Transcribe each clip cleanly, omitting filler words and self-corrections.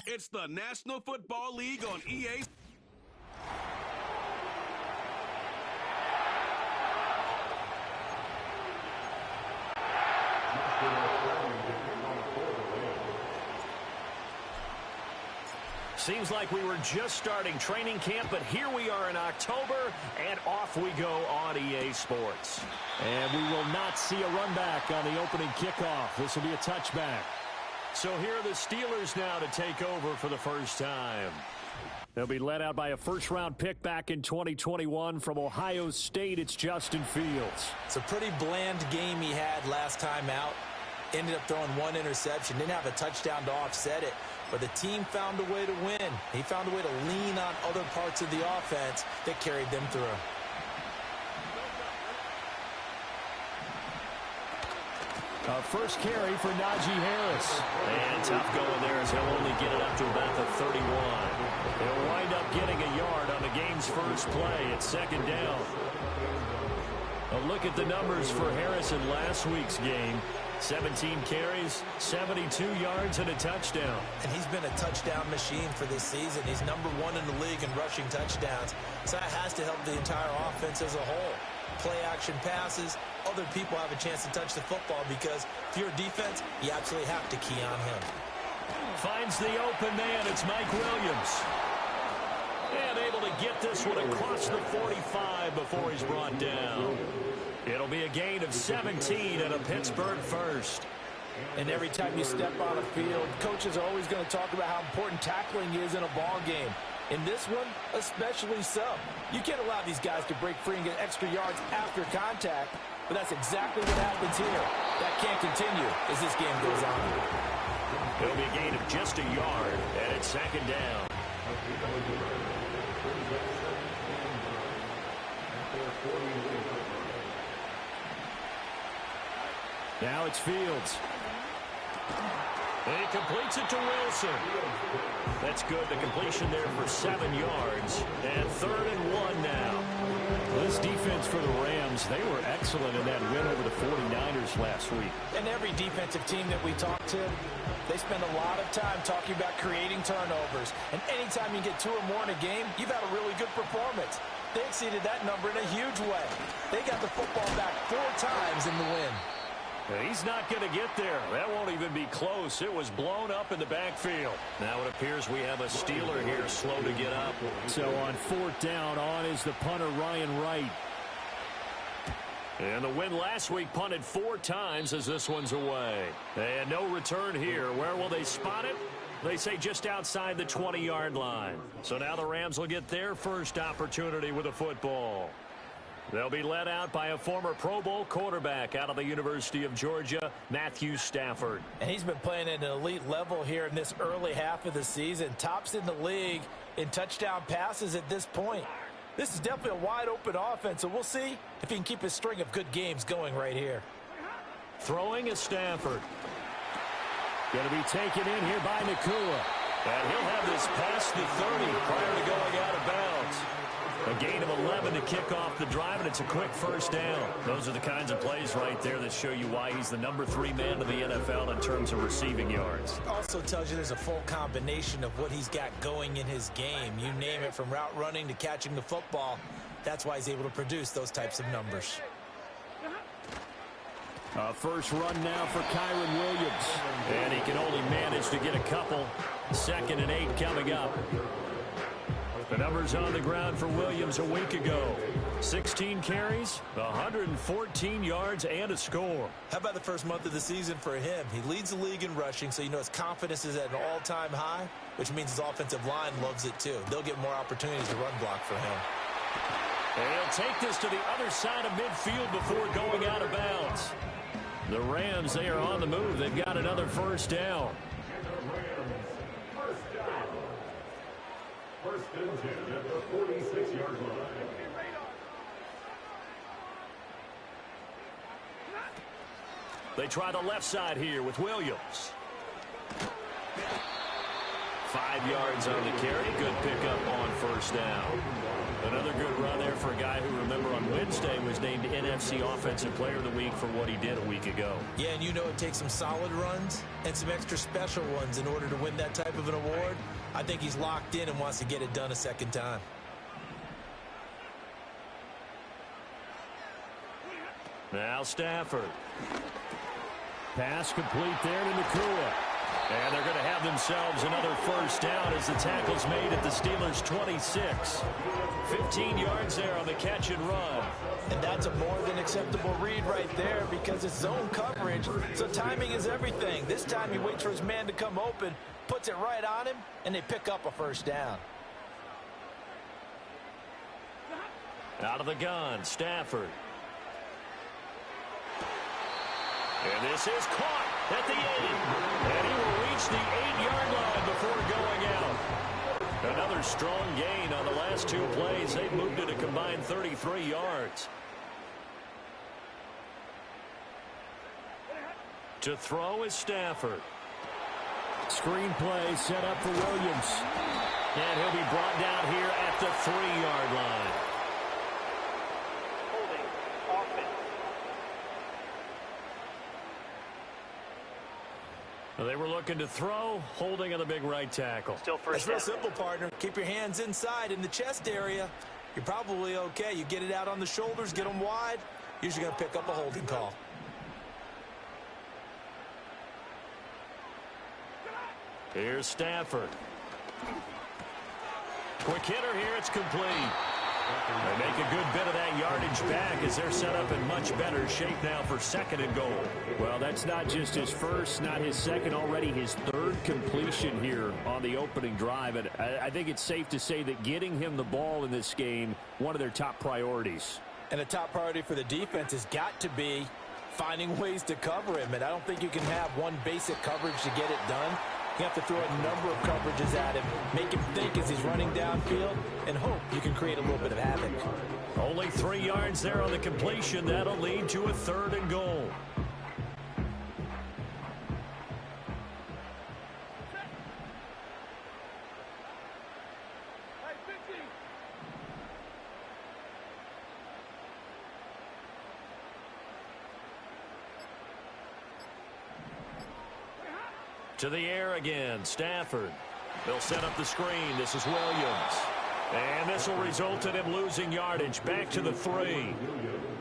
It's the National Football League on EA. Seems like we were just starting training camp, but here we are in October, and off we go on EA Sports. And we will not see a run back on the opening kickoff. This will be a touchback. So here are the Steelers now to take over for the first time. They'll be led out by a first-round pick back in 2021 from Ohio State. It's Justin Fields. It's a pretty bland game he had last time out. Ended up throwing one interception. Didn't have a touchdown to offset it. But the team found a way to win. He found a way to lean on other parts of the offense that carried them through. First carry for Najee Harris. And tough going there as he'll only get it up to about the 31. He'll wind up getting a yard on the game's first play. It's second down. A look at the numbers for Harris in last week's game. 17 carries, 72 yards, and a touchdown. And he's been a touchdown machine for this season. He's #1 in the league in rushing touchdowns. So that has to help the entire offense as a whole. Play-action passes, other people have a chance to touch the football because if you're a defense, you absolutely have to key on him. Finds the open man. It's Mike Williams. And able to get this one across the 45 before he's brought down. It'll be a gain of 17 and a Pittsburgh first. And every time you step on a field, coaches are always going to talk about how important tackling is in a ball game. In this one, especially so. You can't allow these guys to break free and get extra yards after contact, but that's exactly what happens here. That can't continue as this game goes on. It'll be a gain of just a yard, and it's second down. Now it's Fields. He completes it to Wilson. That's good. The completion there for 7 yards. And 3rd and 1 now. This defense for the Rams, they were excellent in that win over the 49ers last week. And every defensive team that we talk to, they spend a lot of time talking about creating turnovers. And anytime you get 2 or more in a game, you've had a really good performance. They exceeded that number in a huge way. They got the football back 4 times in the win. He's not going to get there. That won't even be close. It was blown up in the backfield. Now it appears we have a Steeler here slow to get up. So on 4th down, on is the punter Ryan Wright. And the win last week punted 4 times as this one's away. And no return here. Where will they spot it? They say just outside the 20-yard line. So now the Rams will get their first opportunity with a football. They'll be led out by a former Pro Bowl quarterback out of the University of Georgia, Matthew Stafford. And he's been playing at an elite level here in this early half of the season. Tops in the league in touchdown passes at this point. This is definitely a wide-open offense, so we'll see if he can keep his string of good games going right here. Throwing is Stafford. Going to be taken in here by Nakua. And he'll have this past the 30 prior to going out of bounds. A gain of 11 to kick off the drive, and it's a quick first down. Those are the kinds of plays right there that show you why he's the #3 man in the NFL in terms of receiving yards. Also tells you there's a full combination of what he's got going in his game. You name it, from route running to catching the football. That's why he's able to produce those types of numbers. First run now for Kyron Williams. And he can only manage to get a couple. 2nd and 8 coming up. The numbers on the ground for Williams a week ago. 16 carries, 114 yards, and a score. How about the first month of the season for him? He leads the league in rushing, so you know his confidence is at an all-time high, which means his offensive line loves it too. They'll get more opportunities to run block for him. And he'll take this to the other side of midfield before going out of bounds. The Rams, they are on the move. They've got another first down. First and 10 at the 46-yard line. They try the left side here with Williams. 5 yards on the carry. Good pickup on first down. Another good run there for a guy who, remember, on Wednesday was named NFC Offensive Player of the Week for what he did a week ago. Yeah, and you know it takes some solid runs and some extra special ones in order to win that type of an award. I think he's locked in and wants to get it done a second time. Now Stafford. Pass complete there to Nakua. And they're going to have themselves another first down as the tackle's made at the Steelers' 26. 15 yards there on the catch and run. And that's a more than acceptable read right there because it's zone coverage, so timing is everything. This time he waits for his man to come open, puts it right on him, and they pick up a first down. Out of the gun, Stafford. And this is caught at the 8. And he will reach the 8-yard line before going out. Another strong gain on the last 2 plays. They've moved it a combined 33 yards. To throw is Stafford. Screen play set up for Williams. And he'll be brought down here at the 3-yard line. They were looking to throw, holding on the big right tackle. Still first down. It's real simple, partner. Keep your hands inside in the chest area. You're probably okay. You get it out on the shoulders, get them wide. Usually going to pick up a holding call. Here's Stafford. Quick hitter here. It's complete. They make a good bit of that yardage back as they're set up in much better shape now for 2nd and goal. Well, that's not just his first, not his second, already his 3rd completion here on the opening drive. And I think it's safe to say that getting him the ball in this game, one of their top priorities. And a top priority for the defense has got to be finding ways to cover him. And I don't think you can have one basic coverage to get it done. You have to throw a number of coverages at him, make him think as he's running downfield, and hope you can create a little bit of havoc. Only 3 yards there on the completion. That'll lead to a 3rd and goal. To the air again, Stafford. They'll set up the screen. This is Williams. And this will result in him losing yardage back to the 3.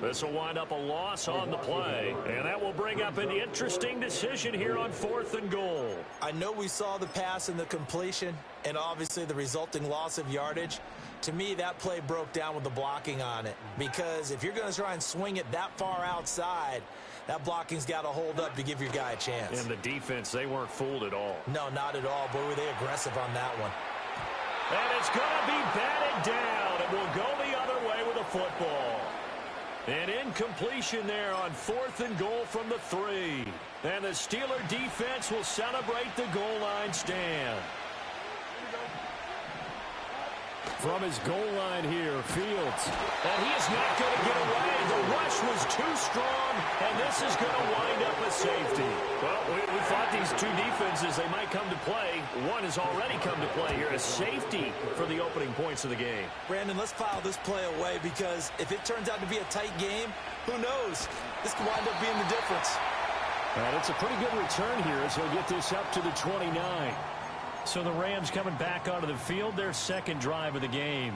This will wind up a loss on the play. And that will bring up an interesting decision here on 4th and goal. I know we saw the pass and the completion and obviously the resulting loss of yardage. To me, that play broke down with the blocking on it. Because if you're going to try and swing it that far outside, that blocking's got to hold up to give your guy a chance. And the defense, they weren't fooled at all. No, not at all. Boy, were they aggressive on that one. And it's going to be batted down. It will go the other way with a football. An incompletion there on 4th and goal from the 3. And the Steeler defense will celebrate the goal line stand. From his goal line here, Fields. And he is not going to get away. The rush was too strong, and this is going to wind up a safety. Well, we thought these 2 defenses, they might come to play. One has already come to play here. A safety for the opening points of the game. Brandon, let's file this play away because if it turns out to be a tight game, who knows? This could wind up being the difference. And it's a pretty good return here as he'll get this up to the 29. So the Rams coming back onto the field, their 2nd drive of the game.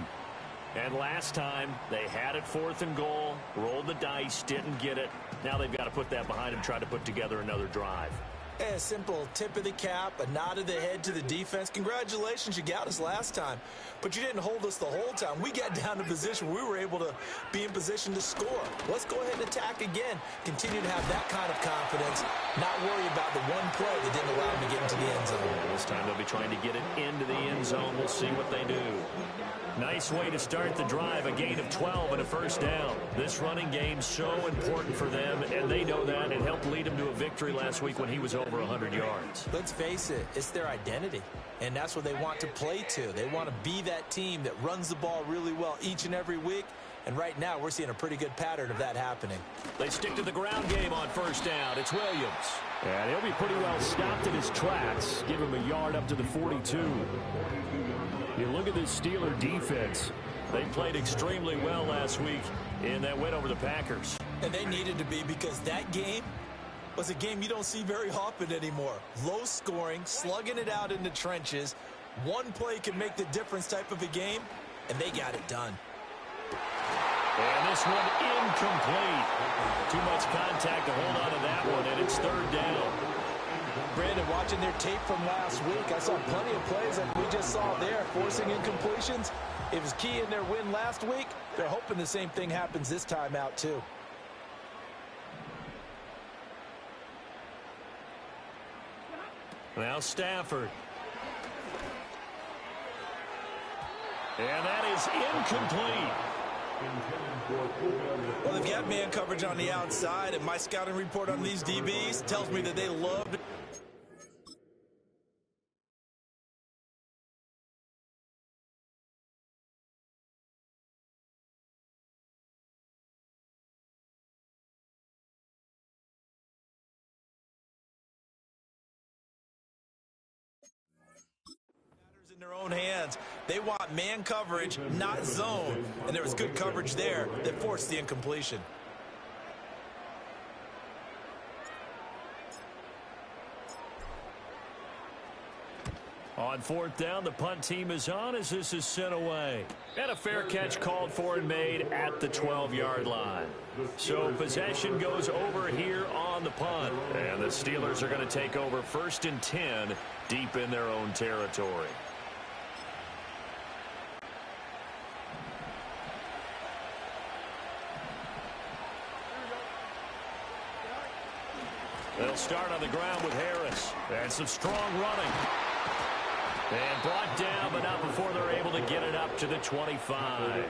And last time, they had it 4th and goal, rolled the dice, didn't get it. Now they've got to put that behind them, try to put together another drive. A simple tip of the cap, a nod of the head to the defense. Congratulations, you got us last time. But you didn't hold us the whole time. We got down to position. We were able to be in position to score. Let's go ahead and attack again. Continue to have that kind of confidence. Not worry about the one play that didn't allow them to get into the end zone. This time they'll be trying to get it into the end zone. We'll see what they do. Nice way to start the drive, a gain of 12 and a first down. This running game so important for them, and they know that. It helped lead them to a victory last week when he was over 100 yards. Let's face it, it's their identity, and that's what they want to play to. They want to be that team that runs the ball really well each and every week And right now, we're seeing a pretty good pattern of that happening. They stick to the ground game on first down. It's Williams. And he'll be pretty well stopped in his tracks. Give him a yard up to the 42. You look at this Steeler defense. They played extremely well last week in that win over the Packers. And they needed to be, because that game was a game you don't see very often anymore. Low scoring, slugging it out in the trenches. One play can make the difference type of a game, and they got it done. And this one incomplete. Too much contact to hold on to that one, and it's third down. Brandon, watching their tape from last week, I saw plenty of plays like we just saw there, forcing incompletions. It was key in their win last week. They're hoping the same thing happens this time out, too. Now Stafford. And that is incomplete. Well, they've got man coverage on the outside, and my scouting report on these DBs tells me that they loved in their own hands. They want man coverage, not zone. And there was good coverage there that forced the incompletion. On fourth down, the punt team is on as this is sent away. And a fair catch called for and made at the 12-yard line. So possession goes over here on the punt. And the Steelers are going to take over 1st and 10 deep in their own territory. They'll start on the ground with Harris. And some strong running. And brought down, but not before they're able to get it up to the 25.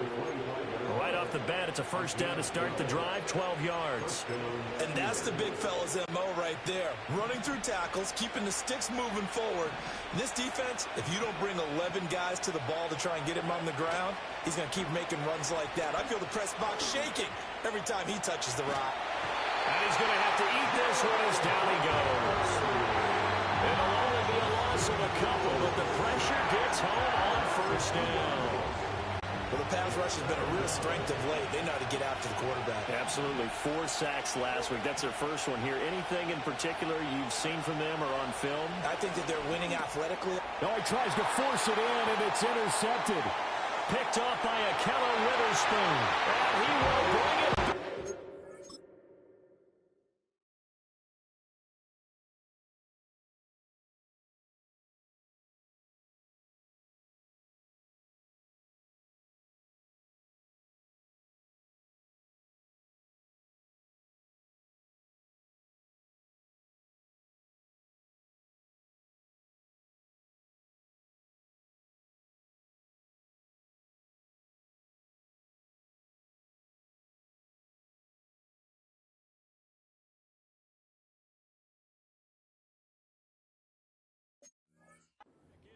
Right off the bat, it's a first down to start the drive, 12 yards. And that's the big fella's MO right there. Running through tackles, keeping the sticks moving forward. This defense, if you don't bring 11 guys to the ball to try and get him on the ground, he's going to keep making runs like that. I feel the press box shaking every time he touches the rock. And he's going to have to eat this one as down he goes. It'll only be a loss of a couple, but the pressure gets home on first down. Well, the pass rush has been a real strength of late. They know how to get after the quarterback. Absolutely. 4 sacks last week. That's their first one here. Anything in particular you've seen from them or on film? I think that they're winning athletically. Oh, he tries to force it in, and it's intercepted. Picked off by a Keller Witherspoon. And he will bring it.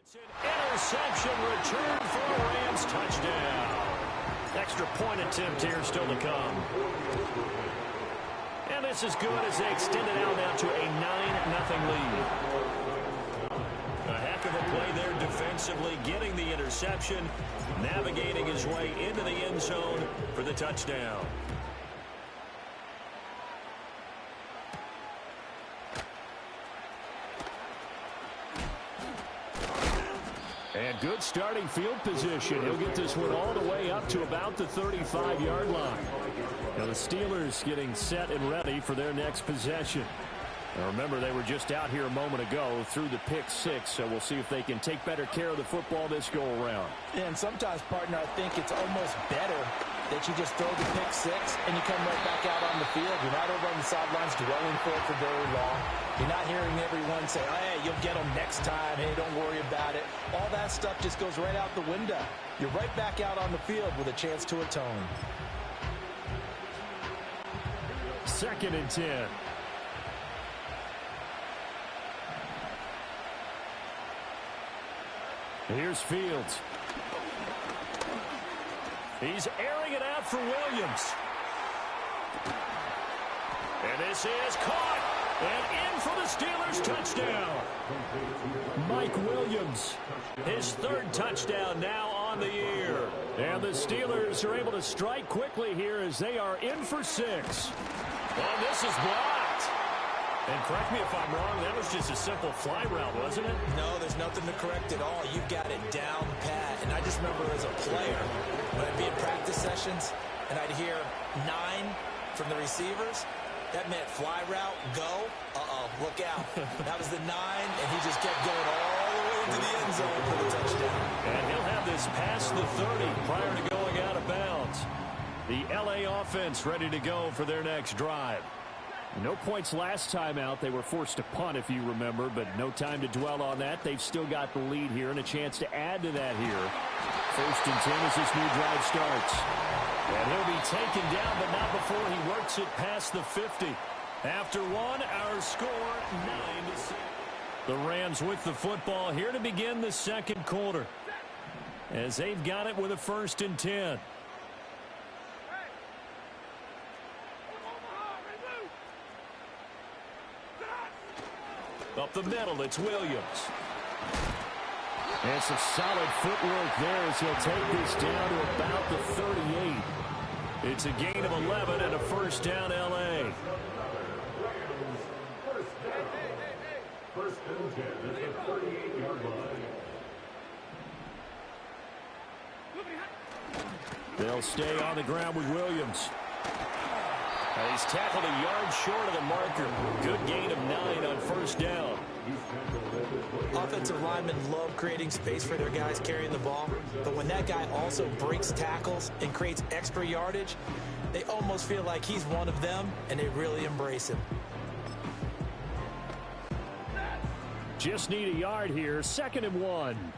It's an interception return for a Rams touchdown. Extra point attempt here still to come. And this is good as they extend it out now to a 9-0 lead. A heck of a play there defensively, getting the interception, navigating his way into the end zone for the touchdown. And good starting field position. He'll get this one all the way up to about the 35-yard line. Now the Steelers getting set and ready for their next possession. Now remember, they were just out here a moment ago through the pick 6, so we'll see if they can take better care of the football this go-around. And sometimes, partner, I think it's almost better that you just throw the pick 6 and you come right back out on the field. You're not over on the sidelines dwelling for it for very long. You're not hearing everyone say, oh, hey, you'll get them next time. Hey, don't worry about it. All that stuff just goes right out the window. You're right back out on the field with a chance to atone. 2nd and 10. Here's Fields. He's airing it out for Williams. And this is caught. And in for the Steelers touchdown. Mike Williams, his third touchdown now on the year. And the Steelers are able to strike quickly here as they are in for 6. And this is blocked. And correct me if I'm wrong, that was just a simple fly route, wasn't it? No, there's nothing to correct at all. You've got it down pat. And I just remember as a player, when I'd be in practice sessions, and I'd hear 9 from the receivers, that meant fly route, go, look out. That was the 9, and he just kept going all the way into the end zone for the touchdown. And he'll have this past the 30 prior to going out of bounds. The L.A. offense ready to go for their next drive. No points last time out. They were forced to punt, if you remember, but no time to dwell on that. They've still got the lead here and a chance to add to that here. 1st and 10 as this new drive starts. And he'll be taken down, but not before he works it past the 50. After one, our score 9-6. The Rams with the football here to begin the second quarter, as they've got it with a 1st and 10. Up the middle, it's Williams. And some solid footwork there as he'll take this down to about the 38. It's a gain of 11 and a 1st down, L.A. First and 10 at the 38-yard line. They'll stay on the ground with Williams. He's tackled a yard short of the marker. Good gain of 9 on 1st down. Offensive linemen love creating space for their guys carrying the ball, but when that guy also breaks tackles and creates extra yardage, they almost feel like he's one of them, and they really embrace him. Just need a yard here. 2nd and 1.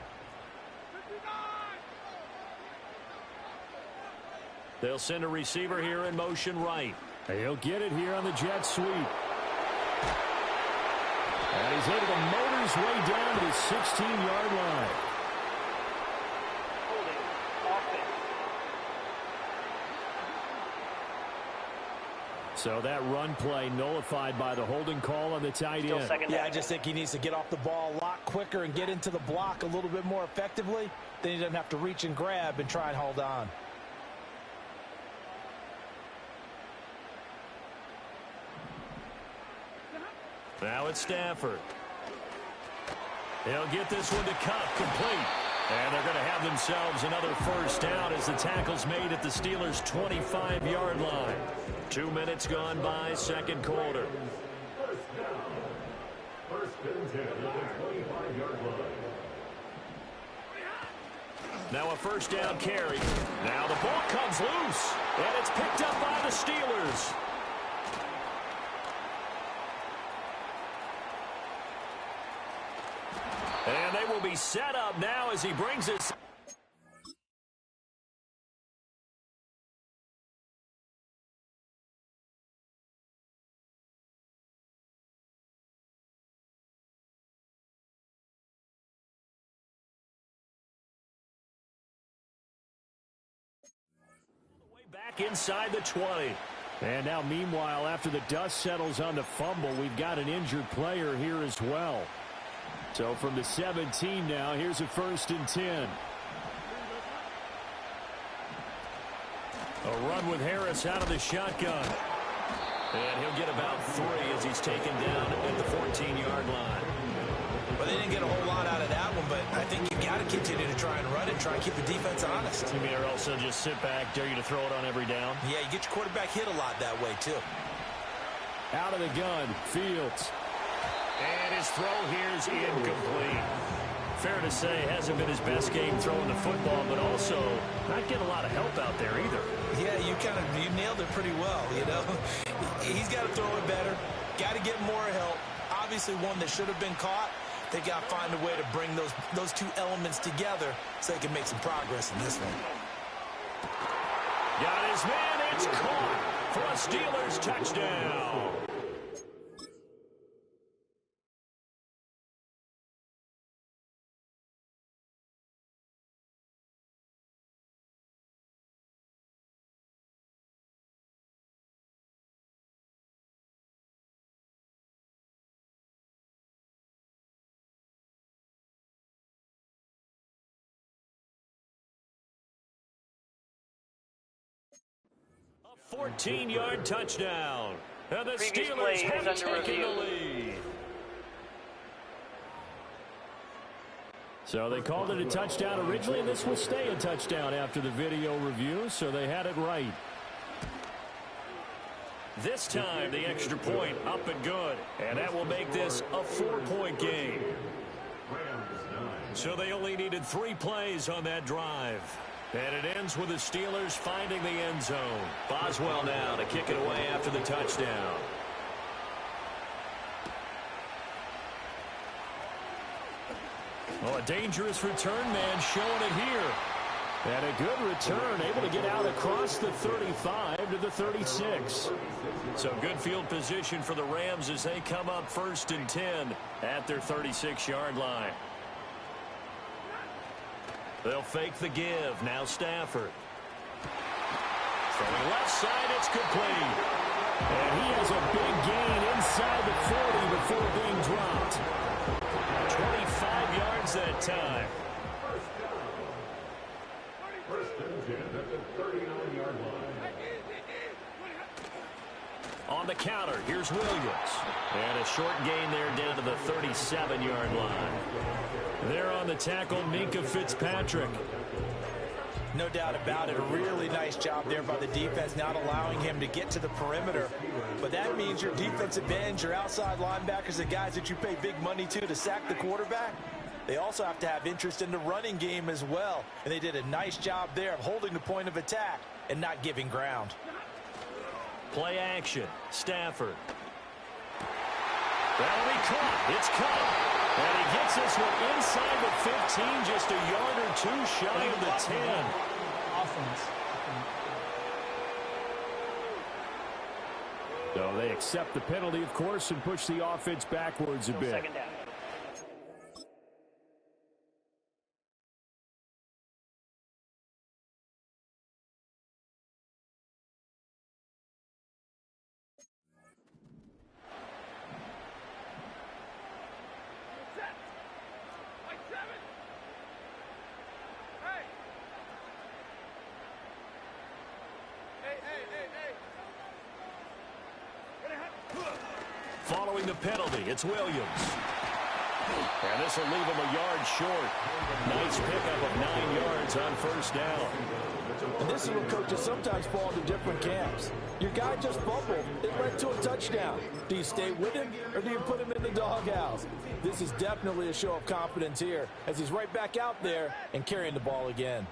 They'll send a receiver here in motion right. He'll get it here on the jet sweep. And he's able to motor his way down to the 16-yard line. So that run play nullified by the holding call on the tight end. Yeah, I just think he needs to get off the ball a lot quicker and get into the block a little bit more effectively. Then he doesn't have to reach and grab and try and hold on. Now it's Stafford. They'll get this one to Cup complete. And they're going to have themselves another 1st down as the tackle's made at the Steelers' 25-yard line. 2 minutes gone by, second quarter. First down. 1st and 10 at the 25-yard line. Now a 1st down carry. Now the ball comes loose. And it's picked up by the Steelers. And they will be set up now as he brings it. Back inside the 20. And now, meanwhile, after the dust settles on the fumble, we've got an injured player here as well. So from the 17 now, here's a 1st and 10. A run with Harris out of the shotgun. And he'll get about 3 as he's taken down at the 14-yard line. Well, they didn't get a whole lot out of that one, but I think you've got to continue to try and run it, try and keep the defense honest. You mean, or also just sit back, dare you to throw it on every down? Yeah, you get your quarterback hit a lot that way, too. Out of the gun, Fields. And his throw here is incomplete. Fair to say, hasn't been his best game throwing the football, but also not getting a lot of help out there either. Yeah, you nailed it pretty well, you know. He's got to throw it better, got to get more help. Obviously one that should have been caught. They got to find a way to bring those 2 elements together so they can make some progress in this one. Got his man, it's caught for a Steelers touchdown. 14-yard touchdown. And the Previous Steelers play is have under taken review. the lead. So they called it a touchdown originally, and this will stay a touchdown after the video review, so they had it right. This time, the extra point up and good. And that will make this a 4-point game. So they only needed 3 plays on that drive. And it ends with the Steelers finding the end zone. Boswell now to kick it away after the touchdown. Oh, a dangerous return man showing it here. And a good return, able to get out across the 35 to the 36. So good field position for the Rams as they come up 1st and 10 at their 36-yard line. They'll fake the give. Now Stafford. Throwing left side, it's complete. And he has a big gain inside the 40 before being dropped. 25 yards that time. First and 10 at the 39-yard line. On the counter, here's Williams. And a short gain there down to the 37-yard line. There on the tackle, Minka Fitzpatrick. No doubt about it. A really nice job there by the defense, not allowing him to get to the perimeter. But that means your defensive ends, your outside linebackers, the guys that you pay big money to sack the quarterback, they also have to have interest in the running game as well. And they did a nice job there of holding the point of attack and not giving ground. Play action. Stafford. That'll be caught. It's caught. And he gets this one inside the 15, just a yard or 2 shy of the 10. Offense. So they accept the penalty, of course, and push the offense backwards a bit. Second down. Following the penalty, it's Williams. And this will leave him a yard short. Nice pickup of 9 yards on 1st down. And this is what coaches sometimes fall into different camps. Your guy just fumbled. It led to a touchdown. Do you stay with him or do you put him in the doghouse? This is definitely a show of confidence here as he's right back out there and carrying the ball again.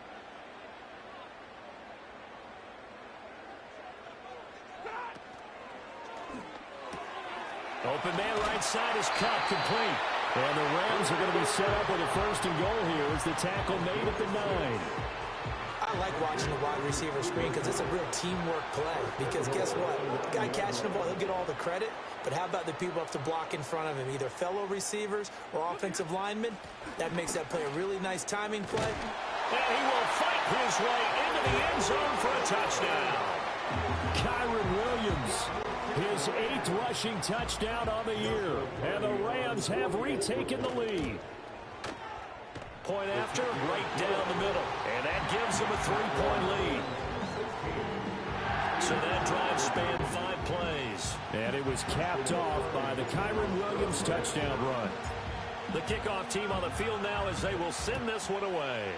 Open man right side is cut, complete. And the Rams are going to be set up with a 1st and goal here as the tackle made at the 9. I like watching the wide receiver screen because it's a real teamwork play. Because guess what? The guy catching the ball, he'll get all the credit. But how about the people up to block in front of him, either fellow receivers or offensive linemen? That makes that play a really nice timing play. And he will fight his way into the end zone for a touchdown. Kyron Williams, his 8th rushing touchdown on the year. And the Rams have retaken the lead. Point after, right down the middle. And that gives them a 3-point lead. So that drive spanned 5 plays. And it was capped off by the Kyron Williams touchdown run. The kickoff team on the field now as they will send this one away.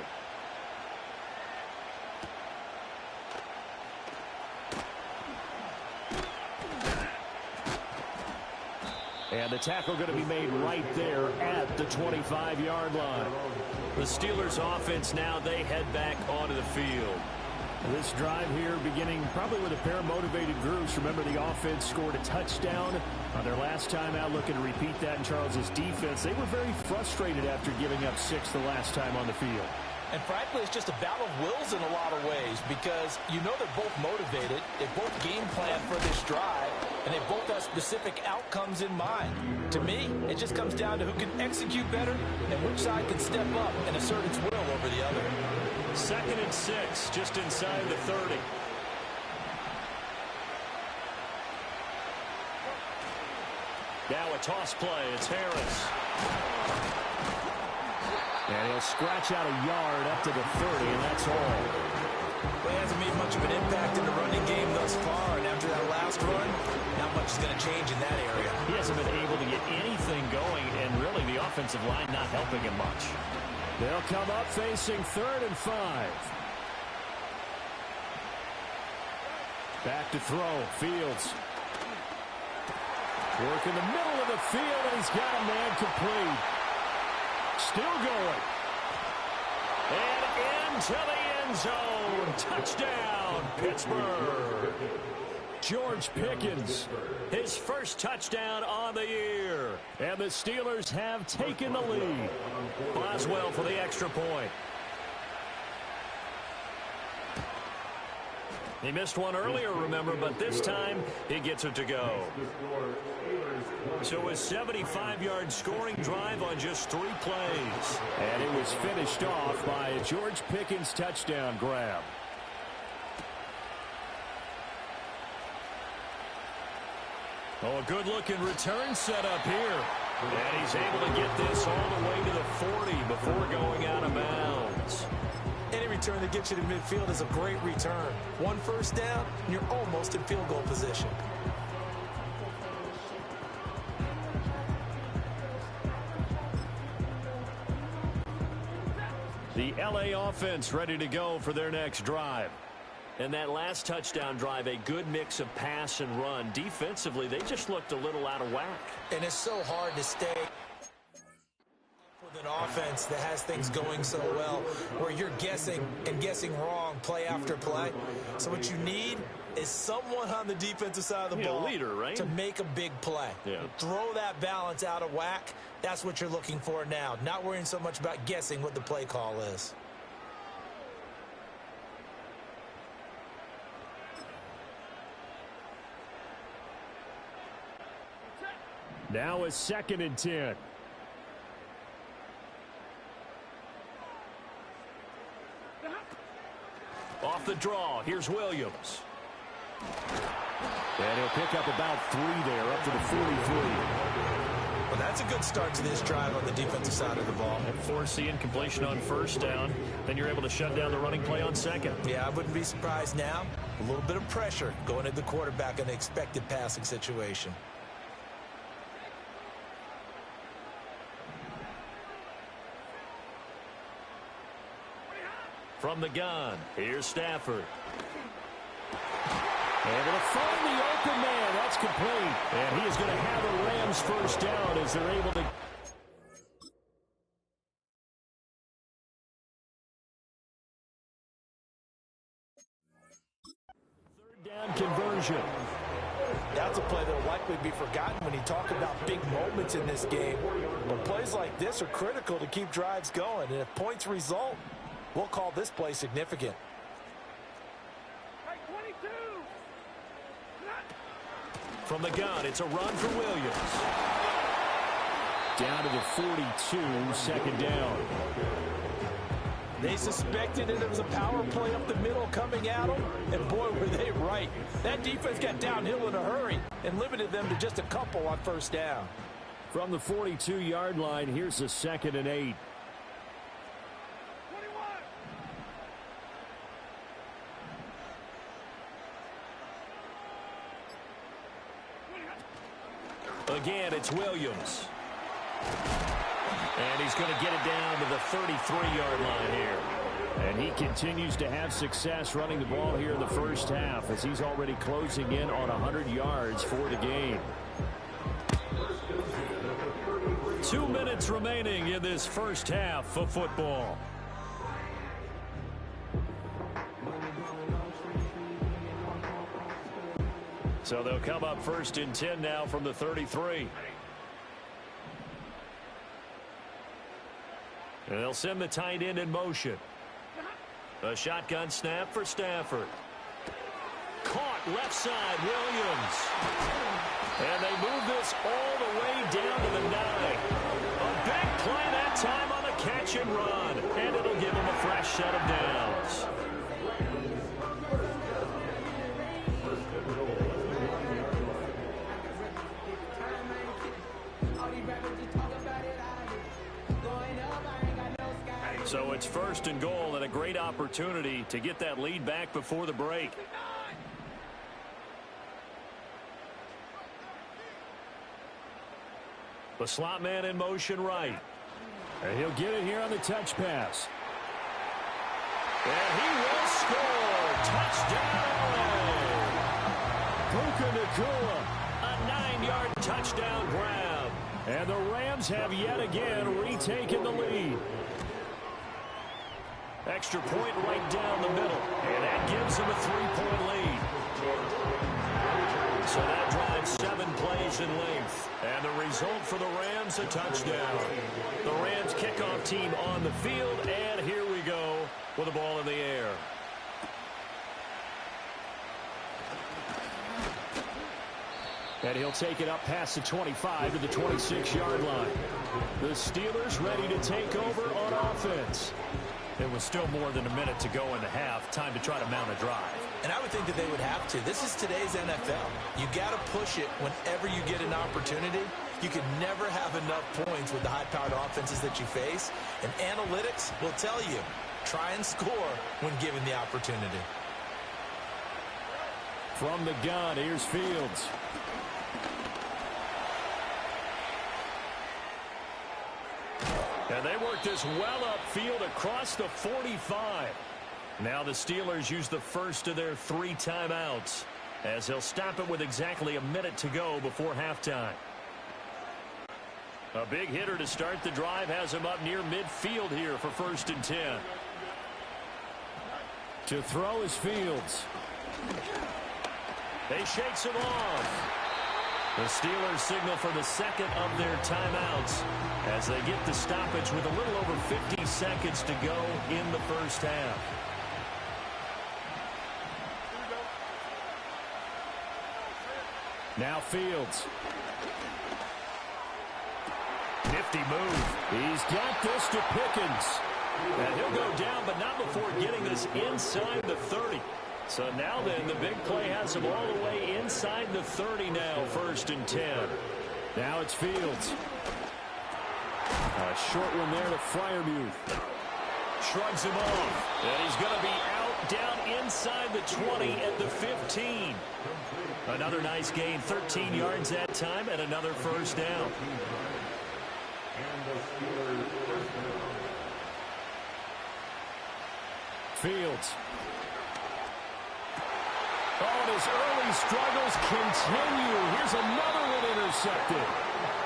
And the tackle going to be made right there at the 25-yard line. The Steelers offense now, they head back onto the field. This drive here beginning probably with a pair of motivated groups. Remember, the offense scored a touchdown on their last time out. Looking to repeat that in Charles's defense. They were very frustrated after giving up 6 the last time on the field. And frankly, it's just a battle of wills in a lot of ways because you know they're both motivated. They both game plan for this drive, and they both have specific outcomes in mind. To me, it just comes down to who can execute better and which side can step up and assert its will over the other. 2nd and 6, just inside the 30. Now a toss play. It's Harris. And he'll scratch out a yard up to the 30, and that's all. Well, he hasn't made much of an impact in the running game thus far, and after that last run, not much is going to change in that area. He hasn't been able to get anything going, and really the offensive line not helping him much. They'll come up facing 3rd and 5. Back to throw. Fields. Work in the middle of the field, and he's got a man complete. Still going. And into the end zone. Touchdown, Pittsburgh. George Pickens, his first touchdown on the year. And the Steelers have taken the lead. Boswell for the extra point. He missed one earlier, remember, but this time he gets it to go. So a 75-yard scoring drive on just 3 plays. And it was finished off by a George Pickens touchdown grab. Oh, a good-looking return set up here. And he's able to get this all the way to the 40 before going out of bounds. Any return that gets you to midfield is a great return. 1 first down, and you're almost in field goal position. The LA offense ready to go for their next drive. And that last touchdown drive, a good mix of pass and run. Defensively, they just looked a little out of whack. And it's so hard to stay with an offense that has things going so well, where you're guessing and guessing wrong play after play. So what you need is someone on the defensive side of the ball, a leader, right? To make a big play. Yeah. Throw that balance out of whack. That's what you're looking for now. Not worrying so much about guessing what the play call is. Now it's 2nd and 10. Off the draw, here's Williams. And he'll pick up about 3 there, up to the 43. Well, that's a good start to this drive on the defensive side of the ball. And force the incompletion on 1st down. Then you're able to shut down the running play on 2nd. Yeah, I wouldn't be surprised now. A little bit of pressure going at the quarterback in the expected passing situation. From the gun, here's Stafford. Able to find the open man. That's complete. And he is going to have a Rams 1st down as they're able to... 3rd down conversion. That's a play that will likely be forgotten when you talk about big moments in this game. But plays like this are critical to keep drives going. And if points result, we'll call this play significant. From the gun, it's a run for Williams. Down to the 42, 2nd down. They suspected that there was a power play up the middle coming at them, and boy, were they right. That defense got downhill in a hurry and limited them to just a couple on 1st down. From the 42-yard line, here's a 2nd and 8. Again, it's Williams. And he's going to get it down to the 33-yard line here. And he continues to have success running the ball here in the 1st half as he's already closing in on 100 yards for the game. 2 minutes remaining in this 1st half of football. So they'll come up 1st and 10 now from the 33. And they'll send the tight end in motion. A shotgun snap for Stafford. Caught left side, Williams. And they move this all the way down to the 9. A big play that time on the catch and run. And it'll give them a fresh set of downs. So it's 1st and goal and a great opportunity to get that lead back before the break. The slot man in motion right. And he'll get it here on the touch pass. And he will score. Touchdown, Puka Nacua. a 9-yard touchdown grab. And the Rams have yet again retaken the lead. Extra point right down the middle. And that gives them a 3-point lead. So that drives 7 plays in length. And the result for the Rams, a touchdown. The Rams kickoff team on the field. And here we go with the ball in the air. And he'll take it up past the 25 to the 26-yard line. The Steelers ready to take over on offense. It was still more than a minute to go in the half. Time to try to mount a drive. And I would think that they would have to. This is today's NFL. You got to push it whenever you get an opportunity. You can never have enough points with the high-powered offenses that you face. And analytics will tell you, try and score when given the opportunity. From the gun, here's Fields. And they work this well upfield across the 45. Now the Steelers use the first of their 3 timeouts as they'll stop it with exactly a minute to go before halftime. A big hitter to start the drive has him up near midfield here for 1st and 10. To throw is Fields. They shakes him off. The Steelers signal for the second of their timeouts as they get the stoppage with a little over 50 seconds to go in the first half. Now Fields. Nifty move. He's got this to Pickens. And he'll go down, but not before getting this inside the 30. So now then, the big play has him all the way inside the 30 now, 1st and 10. Now it's Fields. A short one there to Freiermuth. Shrugs him off. And he's going to be out down inside the 20 at the 15. Another nice gain, 13 yards that time, and another 1st down. Fields. Oh, and his early struggles continue. Here's another one intercepted.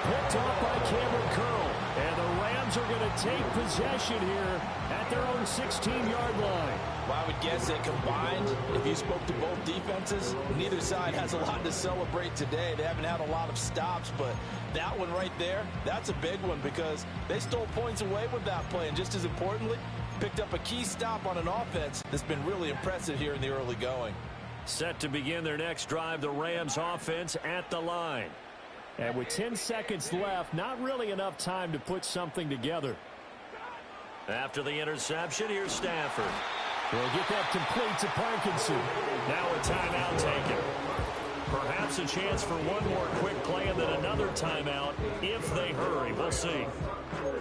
Picked off by Cameron Curl. And the Rams are going to take possession here at their own 16-yard line. Well, I would guess that combined, if you spoke to both defenses, neither side has a lot to celebrate today. They haven't had a lot of stops, but that one right there, that's a big one because they stole points away with that play. And just as importantly, picked up a key stop on an offense that's been really impressive here in the early going. Set to begin their next drive, the Rams offense at the line. And with 10 seconds left, not really enough time to put something together. After the interception, here's Stafford. We'll get that complete to Parkinson. Now a timeout taken. Perhaps a chance for one more quick play and then another timeout if they hurry. We'll see.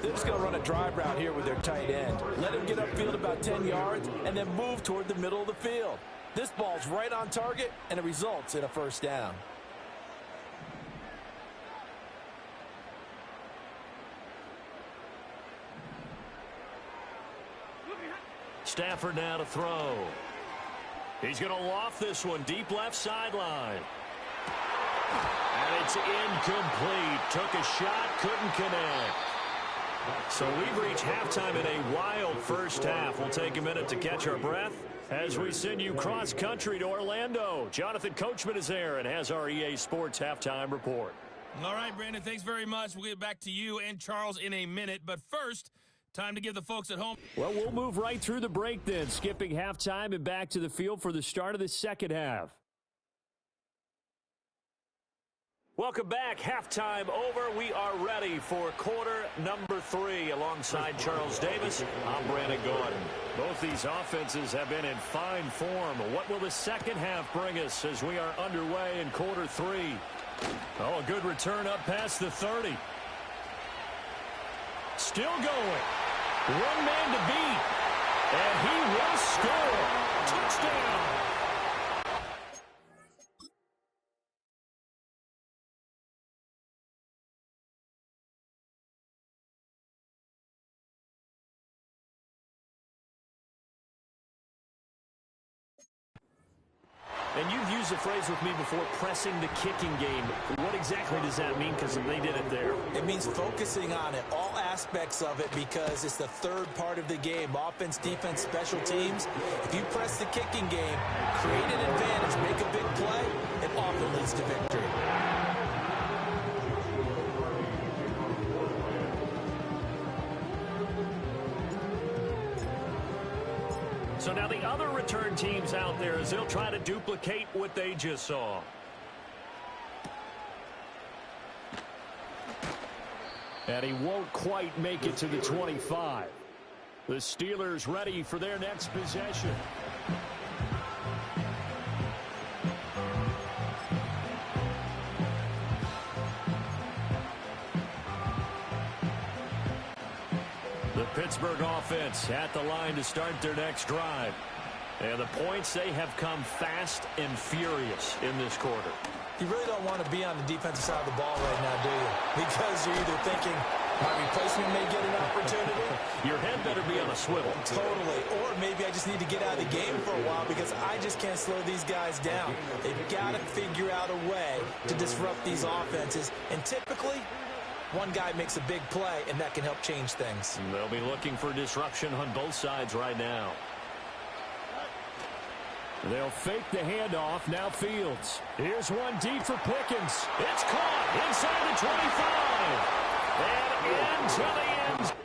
They're just going to run a drive route here with their tight end. Let him get upfield about 10 yards and then move toward the middle of the field. This ball's right on target, and it results in a 1st down. Stafford now to throw. He's going to loft this one deep left sideline. And it's incomplete. Took a shot, couldn't connect. So we've reached halftime in a wild first half. We'll take a minute to catch our breath as we send you cross-country to Orlando. Jonathan Coachman is there and has our EA Sports halftime report. All right, Brandon, thanks very much. We'll get back to you and Charles in a minute. But first, time to give the folks at home. Well, we'll move right through the break then, skipping halftime and back to the field for the start of the second half. Welcome back. Halftime over. We are ready for quarter number 3. Alongside Charles Davis, I'm Brandon Gordon. Both these offenses have been in fine form. What will the second half bring us as we are underway in quarter 3? Oh, a good return up past the 30. Still going. One man to beat. And he will score. Touchdown. And you've used the phrase with me before, pressing the kicking game. What exactly does that mean? Because they did it there. It means focusing on it, all aspects of it, because it's the third part of the game. Offense, defense, special teams. If you press the kicking game, create an advantage, make a big play, it often leads to victory. So now the other return teams out there as they'll try to duplicate what they just saw. And he won't quite make it to the 25. The Steelers ready for their next possession. The Pittsburgh offense at the line to start their next drive. And the points, they have come fast and furious in this quarter. You really don't want to be on the defensive side of the ball right now, do you? Because you're either thinking, my replacement may get an opportunity. Your head better be on a swivel. Totally. Or maybe I just need to get out of the game for a while because I just can't slow these guys down. They've got to figure out a way to disrupt these offenses. And typically, one guy makes a big play, and that can help change things. And they'll be looking for disruption on both sides right now. They'll fake the handoff. Now Fields. Here's one deep for Pickens. It's caught inside the 25. And into the end zone.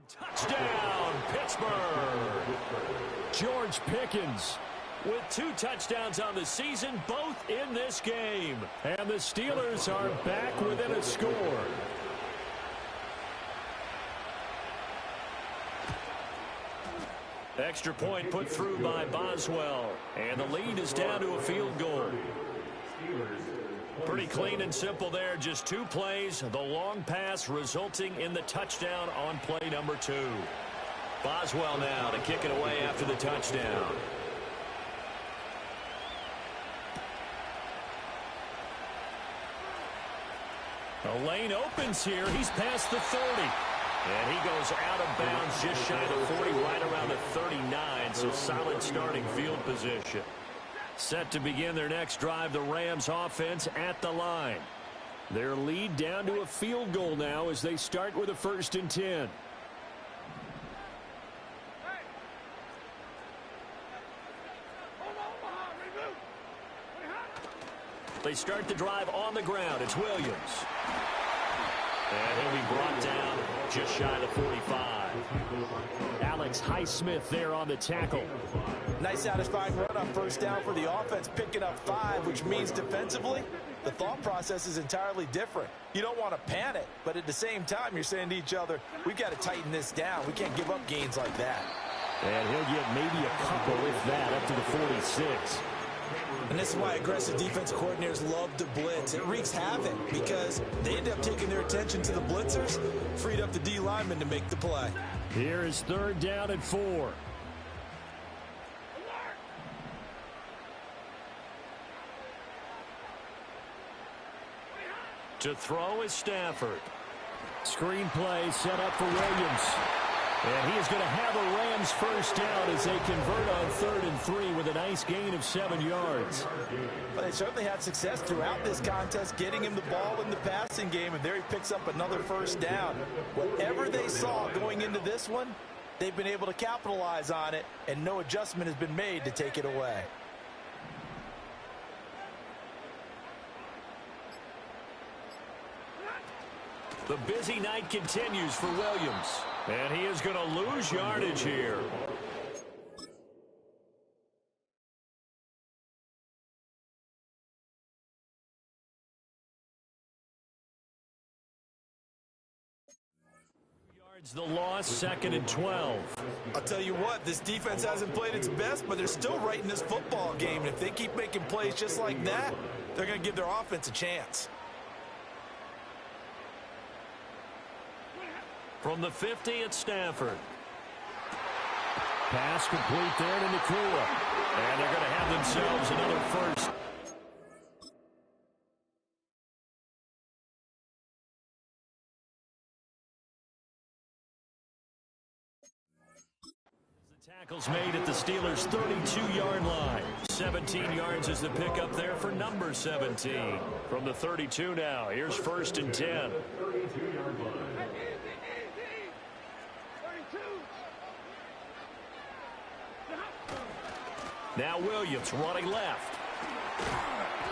Touchdown, Pittsburgh. George Pickens. With 2 touchdowns on the season, both in this game. And the Steelers are back within a score. Extra point put through by Boswell. And the lead is down to a field goal. Pretty clean and simple there. Just 2 plays. The long pass resulting in the touchdown on play number 2. Boswell now to kick it away after the touchdown. The lane opens here. He's past the 30. And he goes out of bounds just shy of the 40, right around the 39. So solid starting field position. Set to begin their next drive, the Rams offense at the line. Their lead down to a field goal now as they start with a 1st and 10. They start the drive on the ground. It's Williams. And he'll be brought down just shy of the 45. Alex Highsmith there on the tackle. Nice satisfying run on 1st down for the offense, picking up 5, which means defensively, the thought process is entirely different. You don't want to panic, but at the same time, you're saying to each other, we've got to tighten this down. We can't give up gains like that. And he'll get maybe a couple, if that, up to the 46. And this is why aggressive defense coordinators love to blitz. It wreaks havoc because they end up taking their attention to the blitzers, freed up the D lineman to make the play. Here is 3rd down and 4. To throw is Stafford. Screen play set up for Williams. And he is going to have a Rams 1st down as they convert on 3rd and 3 with a nice gain of 7 yards. But they certainly had success throughout this contest, getting him the ball in the passing game, and there he picks up another 1st down. Whatever they saw going into this one, they've been able to capitalize on it, and no adjustment has been made to take it away. The busy night continues for Williams. And he is going to lose yardage here. The loss, 2nd and 12. I'll tell you what, this defense hasn't played its best, but they're still right in this football game. And if they keep making plays just like that, they're going to give their offense a chance. From the 50, it's Stafford. Pass complete there to Nakua. And they're going to have themselves another first. Tackles made at the Steelers' 32-yard line. 17 yards is the pickup there for number 17. From the 32 now, here's 1st and 10. Now Williams running left.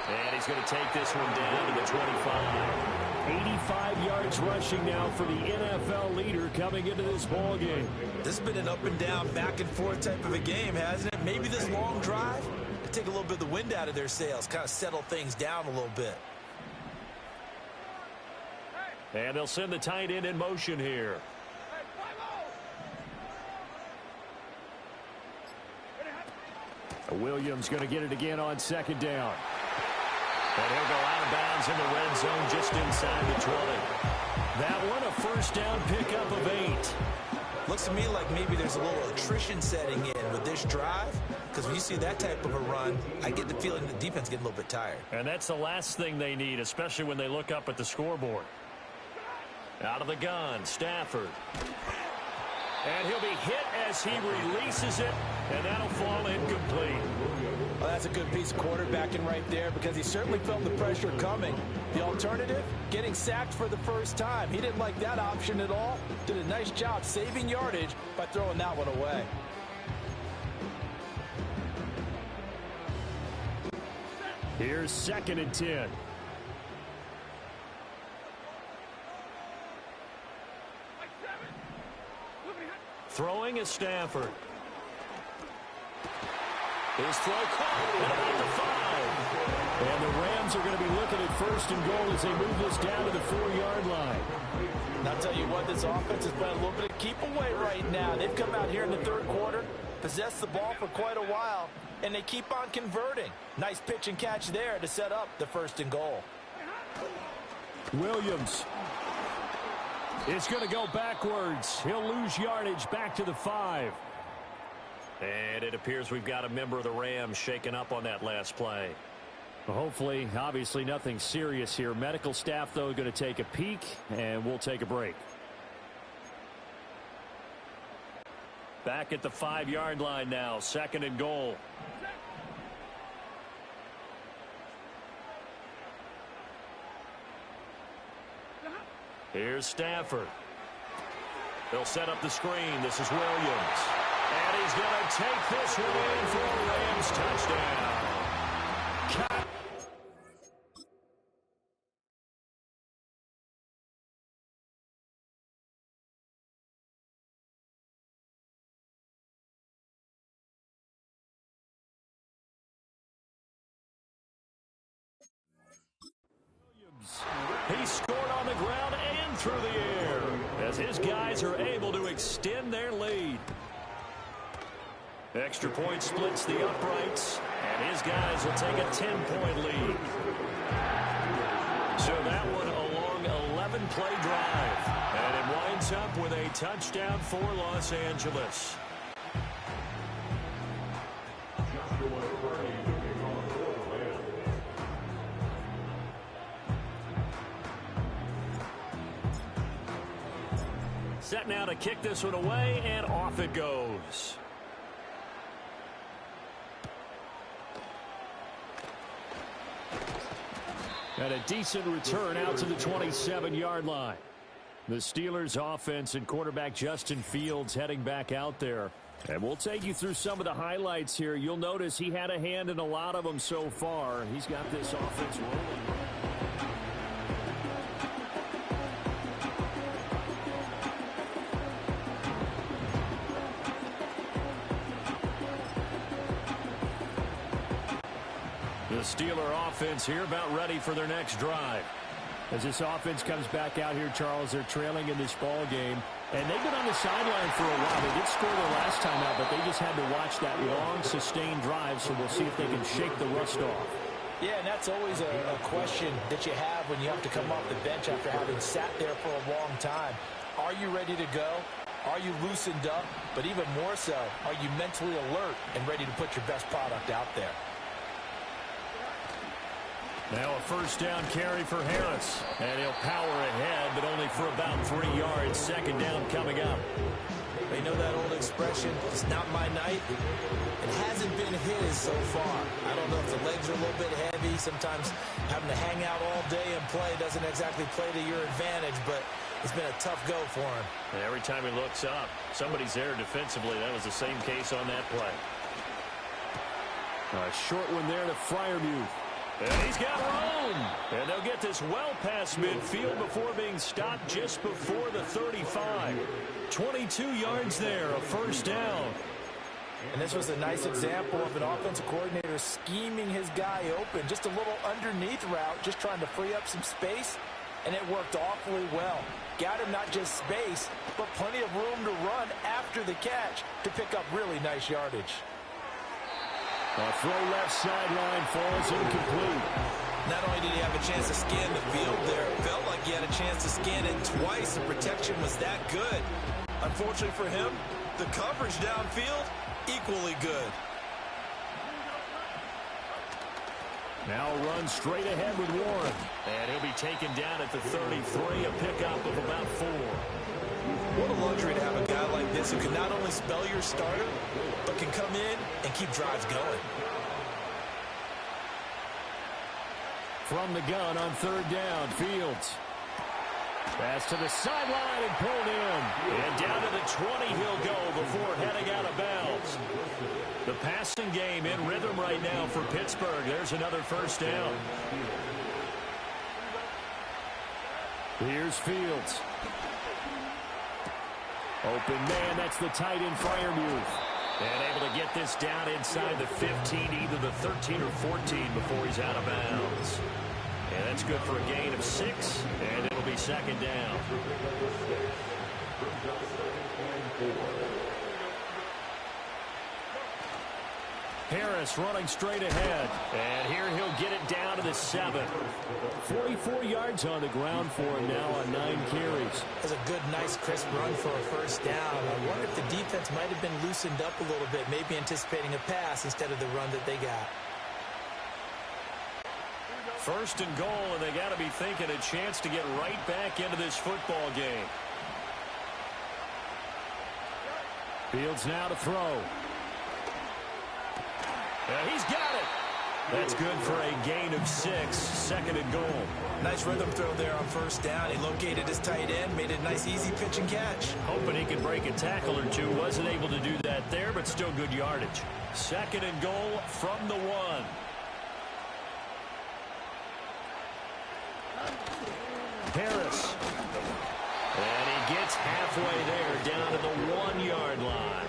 And he's going to take this one down to the 25. 85 yards rushing now for the NFL leader coming into this ball game. This has been an up and down, back and forth type of a game, hasn't it? Maybe this long drive to take a little bit of the wind out of their sails, kind of settle things down a little bit. And they'll send the tight end in motion here. Williams going to get it again on 2nd down. And he'll go out of bounds in the red zone just inside the 20. That one a 1st down pickup of 8. Looks to me like maybe there's a little attrition setting in with this drive, because when you see that type of a run, I get the feeling the defense getting a little bit tired. And that's the last thing they need, especially when they look up at the scoreboard. Out of the gun, Stafford. And he'll be hit as he releases it, and that'll fall incomplete. Well, that's a good piece of quarterbacking right there, because he certainly felt the pressure coming. The alternative, getting sacked for the first time. He didn't like that option at all. Did a nice job saving yardage by throwing that one away. Here's 2nd and 10. Throwing is Stafford. His throw caught at about the 5. And the Rams are going to be looking at 1st and goal as they move this down to the 4-yard line. And I'll tell you what, this offense has been a little bit of keep away right now. They've come out here in the 3rd quarter, possessed the ball for quite a while, and they keep on converting. Nice pitch and catch there to set up the 1st and goal. Williams is going to go backwards. He'll lose yardage back to the 5. And it appears we've got a member of the Rams shaken up on that last play. Well, hopefully, obviously nothing serious here. Medical staff, though, going to take a peek, and we'll take a break. Back at the 5-yard line now, 2nd and goal. Here's Stafford. They'll set up the screen. This is Williams. And he's going to take this one in for a Rams touchdown. He scored on the ground and through the air as his guys are able to extend their lead. Extra point splits the uprights, and his guys will take a 10-point lead. So that one a long 11-play drive, and it winds up with a touchdown for Los Angeles. Set now to kick this one away, and off it goes. And a decent return out to the 27-yard line. The Steelers offense and quarterback Justin Fields heading back out there. And we'll take you through some of the highlights here. You'll notice he had a hand in a lot of them so far. He's got this offense rolling. The Steeler offense here about ready for their next drive. As this offense comes back out here, Charles, they're trailing in this ball game. And they've been on the sideline for a while. They did score their last time out, but they just had to watch that long, sustained drive, so we'll see if they can shake the rust off. Yeah, and that's always a question that you have when you have to come off the bench after having sat there for a long time. Are you ready to go? Are you loosened up? But even more so, are you mentally alert and ready to put your best product out there? Now a first down carry for Harris. And he'll power ahead, but only for about 3 yards. Second down coming up. They know that old expression, it's not my night. It hasn't been his so far. I don't know if the legs are a little bit heavy. Sometimes having to hang out all day and play doesn't exactly play to your advantage, but it's been a tough go for him. And every time he looks up, somebody's there defensively. That was the same case on that play. A short one there to Freiermuth. And he's got room. And they'll get this well past midfield before being stopped just before the 35. 22 yards there, a first down. And this was a nice example of an offensive coordinator scheming his guy open. Just a little underneath route, just trying to free up some space. And it worked awfully well. Got him not just space, but plenty of room to run after the catch to pick up really nice yardage. A throw left sideline falls incomplete. Not only did he have a chance to scan the field there, it felt like he had a chance to scan it twice. The protection was that good. Unfortunately for him, the coverage downfield, equally good. Now a run straight ahead with Warren. And he'll be taken down at the 33, a pickup of about 4. What a luxury to have a guy like this who can not only spell your starter, but can come in and keep drives going. From the gun on third down, Fields. Pass to the sideline and pulled in. And down to the 20 he'll go before heading out of bounds. The passing game in rhythm right now for Pittsburgh. There's another first down. Here's Fields. Open man, that's the tight end Freiermuth. And able to get this down inside the 15, either the 13 or 14 before he's out of bounds. And that's good for a gain of 6, and it'll be second down. Harris running straight ahead. And here he'll get it down to the 7. 44 yards on the ground for him now on 9 carries. That's a good, nice, crisp run for a first down. I wonder if the defense might have been loosened up a little bit, maybe anticipating a pass instead of the run that they got. First and goal, and they got to be thinking a chance to get right back into this football game. Fields now to throw. He's got it. That's good for a gain of 6, second and goal. Nice rhythm throw there on first down. He located his tight end, made a nice easy pitch and catch. Hoping he could break a tackle or two. Wasn't able to do that there, but still good yardage. Second and goal from the 1. Harris. And he gets halfway there, down to the 1-yard line.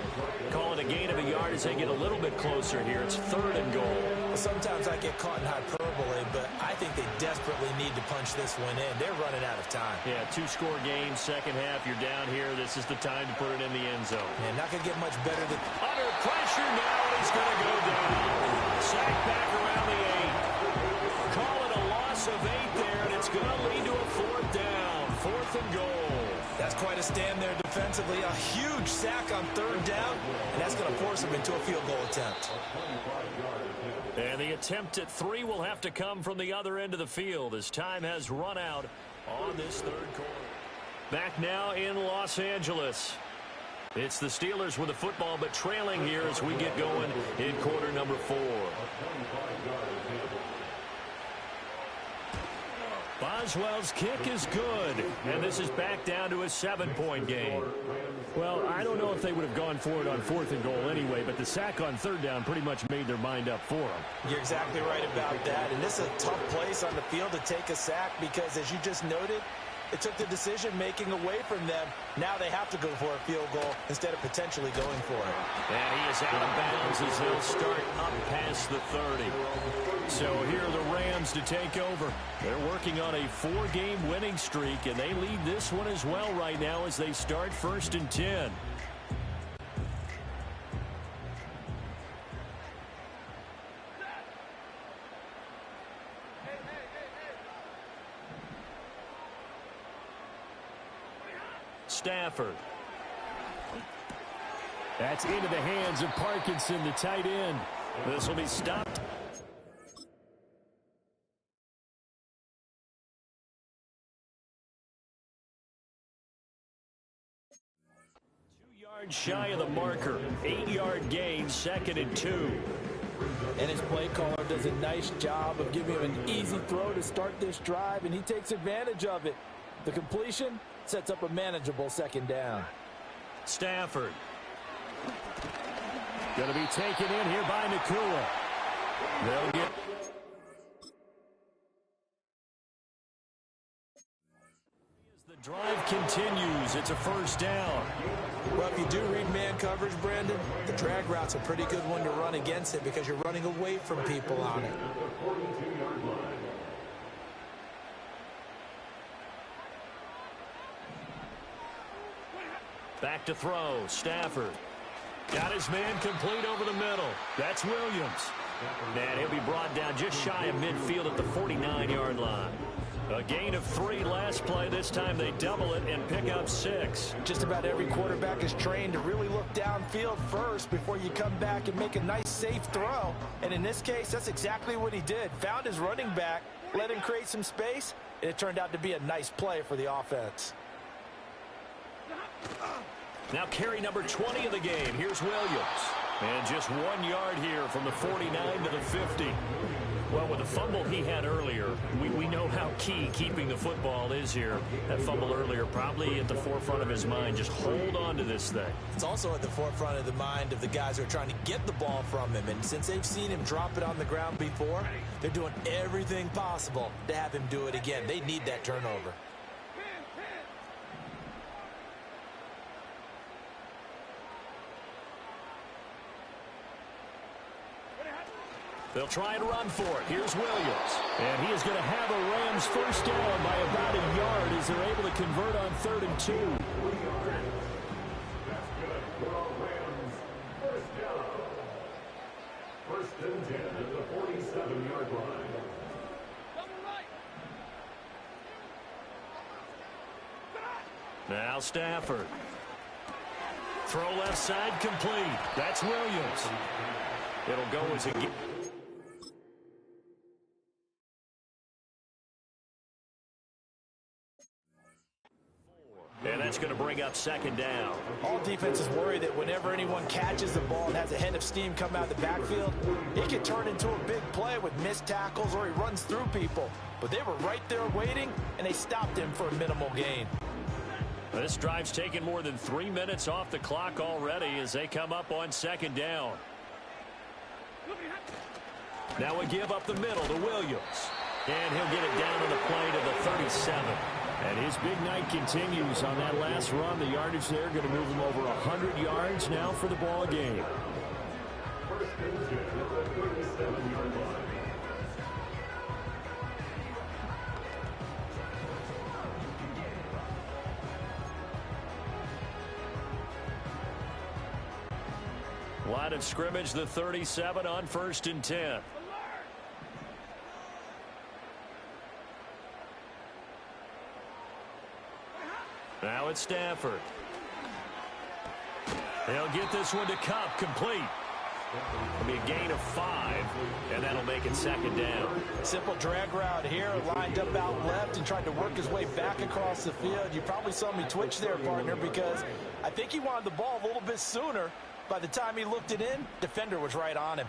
Call it a gain of a yard as they get a little bit closer here. It's third and goal. Sometimes I get caught in hyperbole, but I think they desperately need to punch this one in. They're running out of time. Yeah, 2-score game, second half. You're down here. This is the time to put it in the end zone. Man, not going to get much better than... Under pressure now, and he's going to go down. Sacked back around the 8. Call it a loss of 8 there, and it's going to lead to a fourth down. Fourth and goal. That's quite a stand there defensively. A huge sack on third down, and that's going to force him into a field goal attempt. And the attempt at 3 will have to come from the other end of the field as time has run out on this third quarter. Back now in Los Angeles. It's the Steelers with the football, but trailing here as we get going in quarter number 4. Boswell's kick is good, and this is back down to a 7-point game. Well, I don't know if they would have gone for it on fourth and goal anyway, but the sack on third down pretty much made their mind up for them. You're exactly right about that, and this is a tough place on the field to take a sack because, as you just noted, It took the decision-making away from them. Now they have to go for a field goal instead of potentially going for it. And he is out of bounds as they'll start up past the 30. So here are the Rams to take over. They're working on a 4-game winning streak, and they lead this one as well right now as they start 1st and 10. Stafford. That's into the hands of Parkinson, the tight end. This will be stopped. Shy of the marker. 8-yard gain, 2nd and 2. And his play caller does a nice job of giving him an easy throw to start this drive, and he takes advantage of it. The completion sets up a manageable 2nd down. Stafford. Going to be taken in here by Nakua. They'll get... As the drive continues, it's a 1st down. Well, if you do read man coverage, Brandon, the drag route's a pretty good one to run against it because you're running away from people on it. Back to throw. Stafford. Got his man complete over the middle. That's Williams. And he'll be brought down just shy of midfield at the 49-yard line. A gain of 3 last play. This time they double it and pick up 6. Just about every quarterback is trained to really look downfield first before you come back and make a nice, safe throw. And in this case, that's exactly what he did. Found his running back, let him create some space, and it turned out to be a nice play for the offense. Now carry number 20 of the game. Here's Williams. And just 1 yard here from the 49 to the 50. Well, with the fumble he had earlier, we know how key keeping the football is here. That fumble earlier probably at the forefront of his mind. Just hold on to this thing. It's also at the forefront of the mind of the guys who are trying to get the ball from him. And since they've seen him drop it on the ground before, they're doing everything possible to have him do it again. They need that turnover. They'll try and run for it. Here's Williams. And he is going to have a Rams 1st down by about a yard as they're able to convert on 3rd and 2. That's good for our Rams. 1st down. 1st and 10 at the 47-yard line. Now Stafford. Throw left side complete. That's Williams. It'll go as a... And that's going to bring up 2nd down. All defenses worry that whenever anyone catches the ball and has a head of steam come out of the backfield, it can turn into a big play with missed tackles or he runs through people. But they were right there waiting, and they stopped him for a minimal gain. This drive's taken more than 3 minutes off the clock already as they come up on 2nd down. Now a give up the middle to Williams. And he'll get it down on the play to the 37. And his big night continues on that last run. The yardage there going to move him over 100 yards now for the ball game. 1st and 10 at the 37-yard line. Line of scrimmage, the 37 on 1st and 10. Now it's Stafford. They'll get this one to Cup, complete. It'll be a gain of 5, and that'll make it 2nd down. Simple drag route here, lined up out left and tried to work his way back across the field. You probably saw me twitch there, partner, because I think he wanted the ball a little bit sooner. By the time he looked it in, defender was right on him.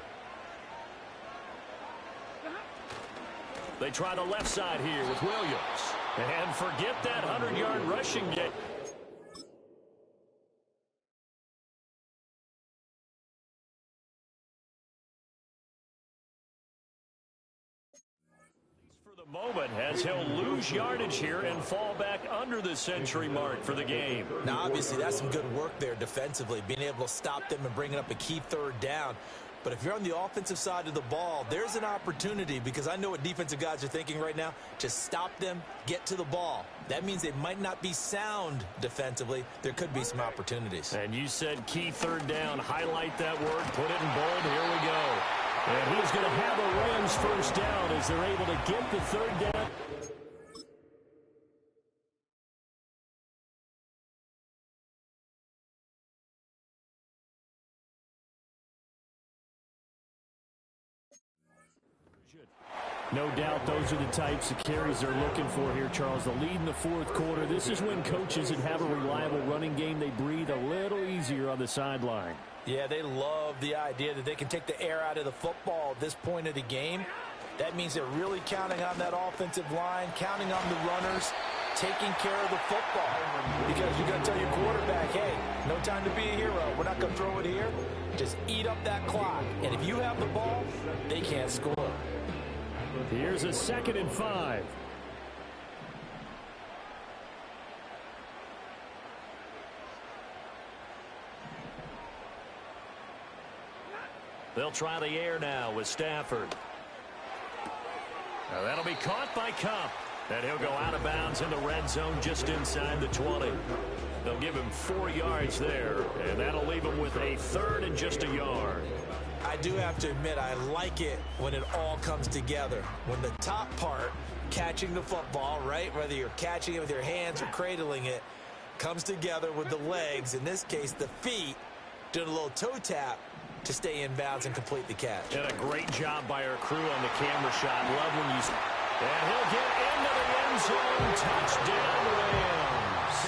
They try the left side here with Williams. And forget that 100-yard rushing game. For the Moment as he'll lose yardage here and fall back under the century mark for the game. Now, obviously, that's some good work there defensively, being able to stop them and bringing up a key third down. But if you're on the offensive side of the ball, there's an opportunity, because I know what defensive guys are thinking right now. Just stop them, get to the ball. That means they might not be sound defensively. There could be some opportunities. And you said key third down. Highlight that word. Put it in bold. Here we go. And he's going to have a Rams first down as they're able to get the third down. No doubt those are the types of carries they're looking for here, Charles. The lead in the fourth quarter. This is when coaches that have a reliable running game, they breathe a little easier on the sideline. Yeah, they love the idea that they can take the air out of the football at this point of the game. That means they're really counting on that offensive line, counting on the runners, taking care of the football. Because you're going to tell your quarterback, hey, no time to be a hero. We're not going to throw it here. Just eat up that clock. And if you have the ball, they can't score. Here's a 2nd and 5. They'll try the air now with Stafford. Now that'll be caught by Cup. And he'll go out of bounds in the red zone just inside the 20. They'll give him 4 yards there, and that'll leave him with a 3rd and just a yard. I do have to admit, I like it when it all comes together. When the top part, catching the football, right, whether you're catching it with your hands or cradling it, comes together with the legs, in this case the feet, doing a little toe tap to stay in bounds and complete the catch. And a great job by our crew on the camera shot. Love when you... And he'll get into the end zone. Touchdown, Rams.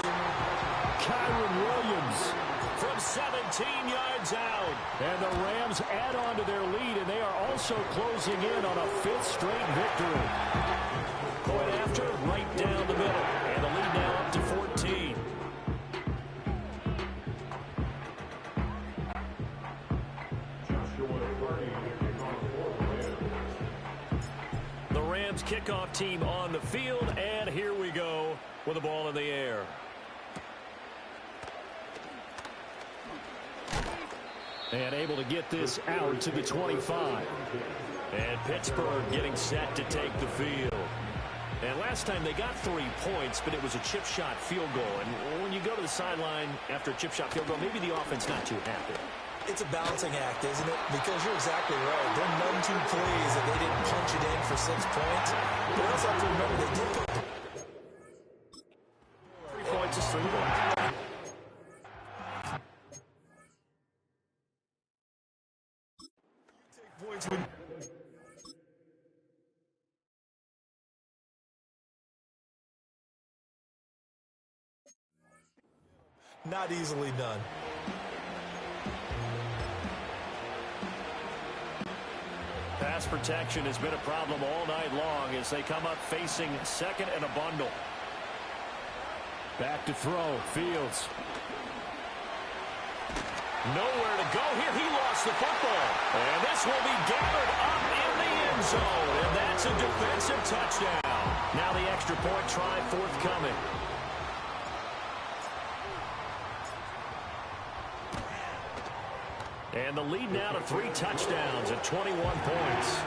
Kyron Williams from 17 yards out. And the Rams add on to their lead, and they are also closing in on a 5th straight victory. Point after, right down the middle. And the lead now up to 14. The Rams kickoff team on the field, and here we go with the ball in the air. And able to get this out to the 25. And Pittsburgh getting set to take the field. And last time they got 3 points, but it was a chip shot field goal. And when you go to the sideline after a chip shot field goal, maybe the offense not too happy. It's a balancing act, isn't it? Because you're exactly right. They're none too pleased that they didn't punch it in for 6 points. But also have to remember they did put 3 points is 3 points. Not easily done. Pass protection has been a problem all night long as they come up facing 2nd and a bundle. Back to throw. Fields. Nowhere to go here. He lost the football. And this will be gathered up in the end zone. And that's a defensive touchdown. Now the extra point try forthcoming. And the lead now to 3 touchdowns at 21 points.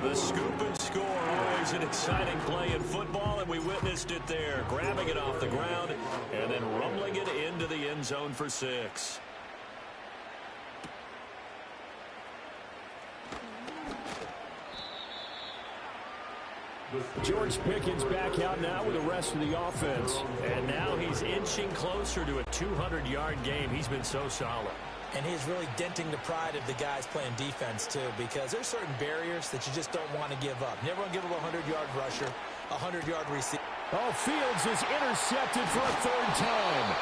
The scoop and score, always an exciting play in football, and we witnessed it there. Grabbing it off the ground and then rumbling it into the end zone for 6. George Pickens back out now with the rest of the offense. And now he's inching closer to a 200-yard game. He's been so solid. And he's really denting the pride of the guys playing defense, too, because there's certain barriers that you just don't want to give up. Never want to give up a 100-yard rusher, a 100-yard receiver. Oh, Fields is intercepted for a 3rd time.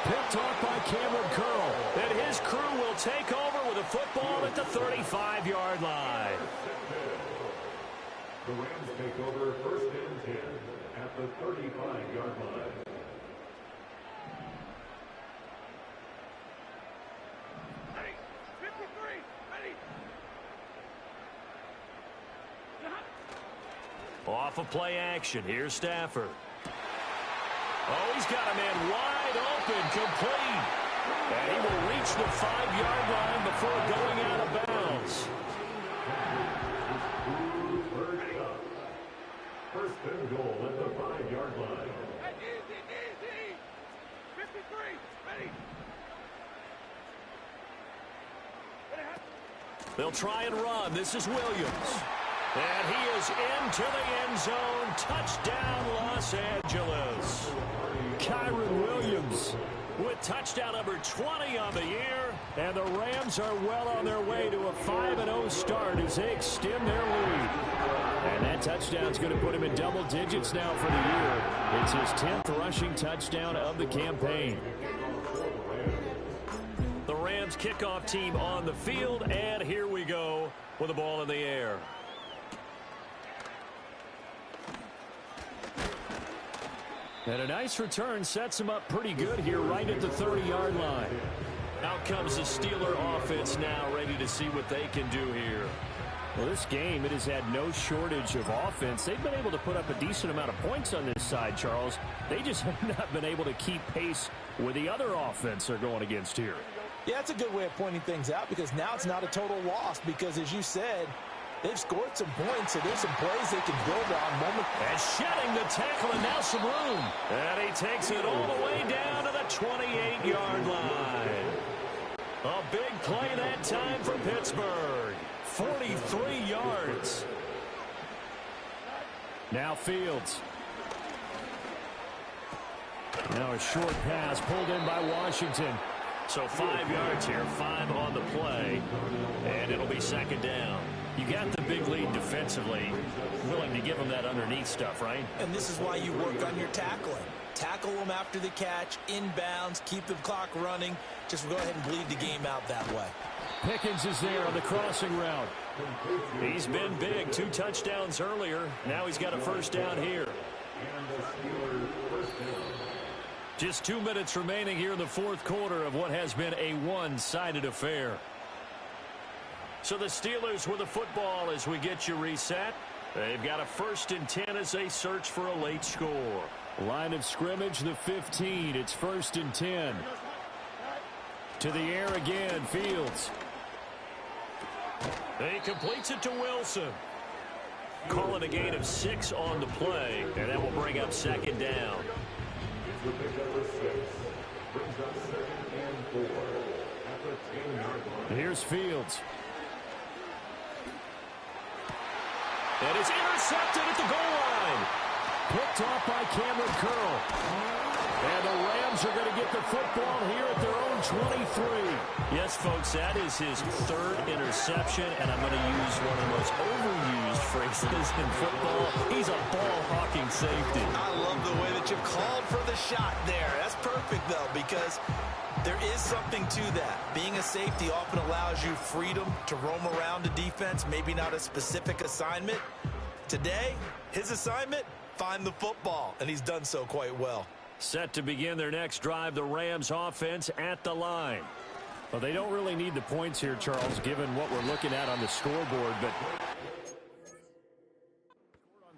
Picked off by Cameron Curl. And his crew will take over with a football at the 35-yard line. The Rams take over 1st and 10 at the 35-yard line. Off of play action. Here's Stafford. Oh, he's got a man wide open, complete. And he will reach the 5-yard line before going out of bounds. First and goal at the 5-yard line. Easy. 53. Ready. They'll try and run. This is Williams. And he is into the end zone. Touchdown, Los Angeles. Kyron Williams With touchdown number 20 on the year. And the Rams are well on their way to a 5-0 start as they extend their lead. And that touchdown's going to put him in double digits now for the year. It's his 10th rushing touchdown of the campaign. The Rams kickoff team on the field, and here we go with the ball in the air. And a nice return sets him up pretty good here right at the 30-yard line. Out comes the Steeler offense now, ready to see what they can do here. Well, this game, it has had no shortage of offense. They've been able to put up a decent amount of points on this side, Charles. They just have not been able to keep pace with the other offense they're going against here. Yeah, that's a good way of pointing things out because now it's not a total loss because, as you said, they've scored some points, so there's some plays they can build on. And shedding the tackle, and now some room. And he takes it all the way down to the 28-yard line. A big play that time for Pittsburgh. 43 yards. Now Fields. Now a short pass pulled in by Washington. So 5 yards here, 5 on the play, and it'll be second down. You got the big lead defensively, willing to give them that underneath stuff, right? And this is why you work on your tackling. Tackle them after the catch, inbounds, keep the clock running. Just go ahead and bleed the game out that way. Pickens is there on the crossing route. He's been big, 2 touchdowns earlier. Now he's got a first down here. Just 2 minutes remaining here in the fourth quarter of what has been a one-sided affair. So the Steelers with the football as we get you reset. They've got a 1st and 10 as they search for a late score. Line of scrimmage, the 15. It's 1st and 10. To the air again, Fields. He completes it to Wilson. Call it a gain of 6 on the play, and that will bring up second down. Here's Fields. And it's intercepted at the goal line. Picked off by Cameron Curl. And the Rams are going to get the football here at their own 23. Yes, folks, that is his 3rd interception, and I'm going to use one of the most overused phrases in football. He's a ball-hawking safety. I love the way that you called for the shot there. That's perfect, though, because there is something to that. Being a safety often allows you freedom to roam around the defense, maybe not a specific assignment. Today, his assignment, find the football, and he's done so quite well. Set to begin their next drive, the Rams offense at the line. Well, they don't really need the points here, Charles, given what we're looking at on the scoreboard, but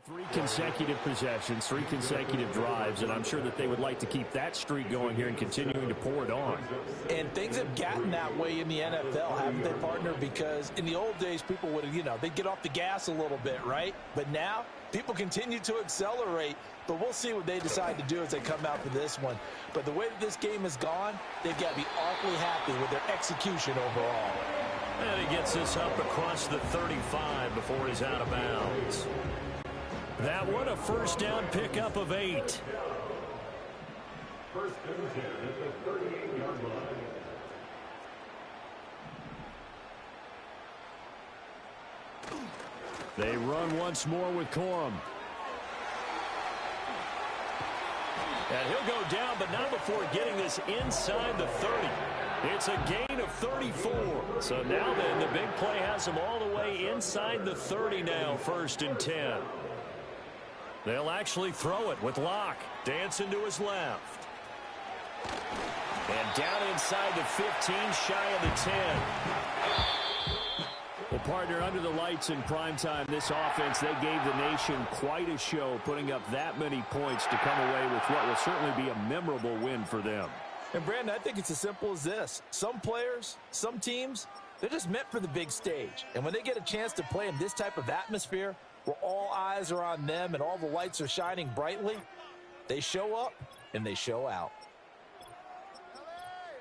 3 consecutive possessions, 3 consecutive drives, and I'm sure that they would like to keep that streak going here and continuing to pour it on. And things have gotten that way in the NFL, haven't they, partner? Because in the old days, people would, they'd get off the gas a little bit, right? But now, people continue to accelerate, but we'll see what they decide to do as they come out for this one. But the way that this game has gone, they've got to be awfully happy with their execution overall. And he gets this up across the 35 before he's out of bounds. That one, a first down pickup of 8. 1st and 10 at the 38-yard line. They run once more with Corum. And he'll go down, but not before getting this inside the 30. It's a gain of 34. So now then, the big play has him all the way inside the 30 now, 1st and 10. They'll actually throw it with Locke. Dancing to his left. And down inside the 15, shy of the 10. Well, partner, under the lights in primetime, this offense, they gave the nation quite a show, putting up that many points to come away with what will certainly be a memorable win for them. And, Brandon, I think it's as simple as this. Some players, some teams, they're just meant for the big stage. And when they get a chance to play in this type of atmosphere where all eyes are on them and all the lights are shining brightly, they show up and they show out.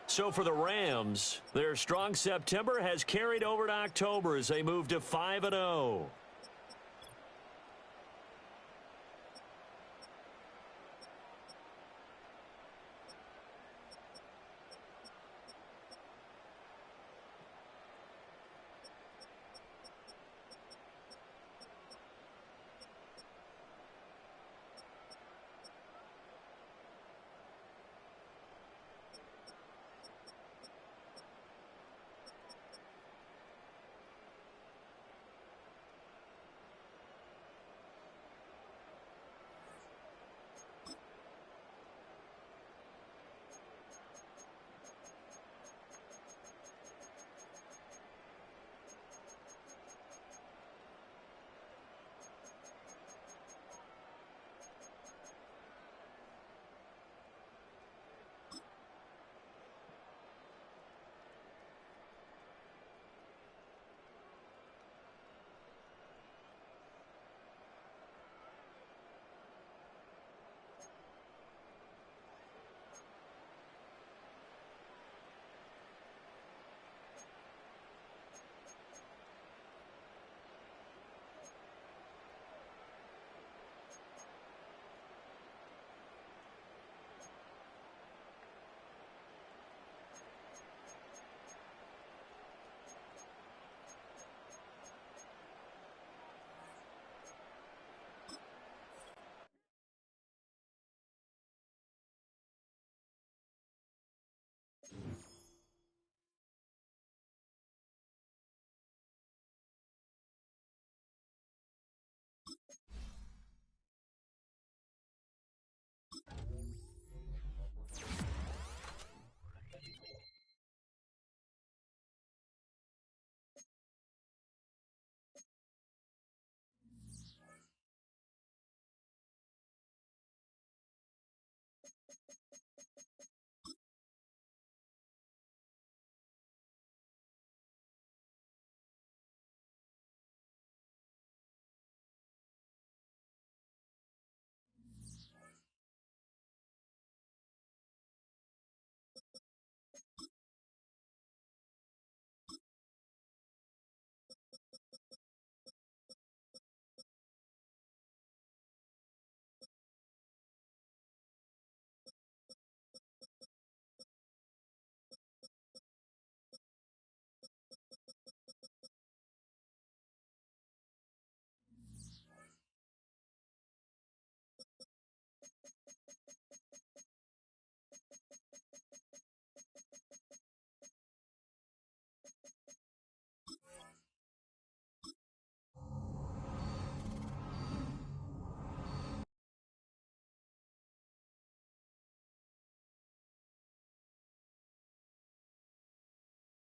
So for the Rams, their strong September has carried over to October as they move to 5-0.